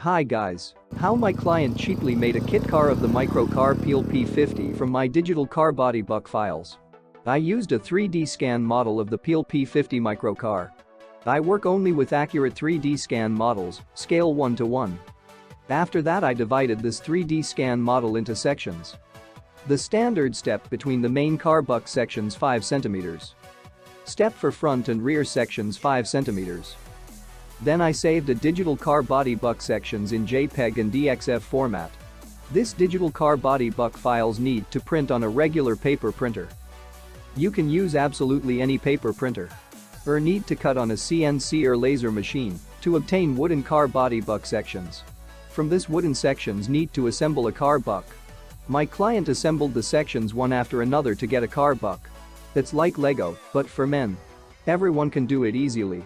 Hi guys. How my client cheaply made a kit car of the micro car P50 from my digital car body buck files. I used a 3D scan model of the P50 micro car. I work only with accurate 3D scan models, scale 1:1. After that I divided this 3D scan model into sections. The standard step between the main car buck sections 5 cm. Step for front and rear sections 5 cm. Then I saved a digital car body buck sections in JPEG and DXF format. This digital car body buck files need to print on a regular paper printer. You can use absolutely any paper printer. Or need to cut on a CNC or laser machine to obtain wooden car body buck sections. From this wooden sections need to assemble a car buck. My client assembled the sections one after another to get a car buck. It's like Lego, but for men. Everyone can do it easily.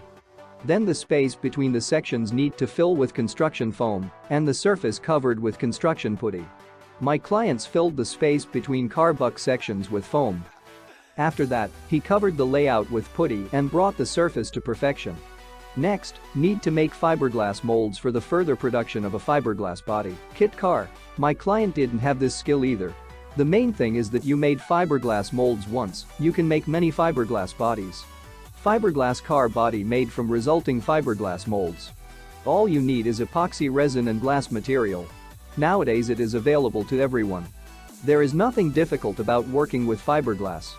Then the space between the sections need to fill with construction foam and the surface covered with construction putty. My clients filled the space between car buck sections with foam. After that, he covered the layout with putty and brought the surface to perfection. Next, need to make fiberglass molds for the further production of a fiberglass body kit car. My client didn't have this skill either. The main thing is that you made fiberglass molds once, you can make many fiberglass bodies. Fiberglass car body made from resulting fiberglass molds. All you need is epoxy resin and glass material. Nowadays it is available to everyone. There is nothing difficult about working with fiberglass.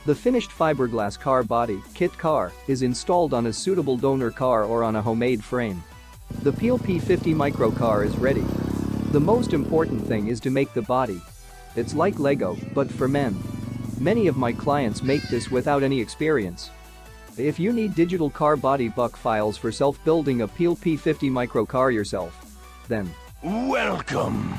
The finished fiberglass car body kit car is installed on a suitable donor car or on a homemade frame. The P50 micro car is ready. The most important thing is to make the body. It's like Lego, but for men. Many of my clients make this without any experience. If you need digital car body buck files for self-building a P50 micro car yourself, then Welcome!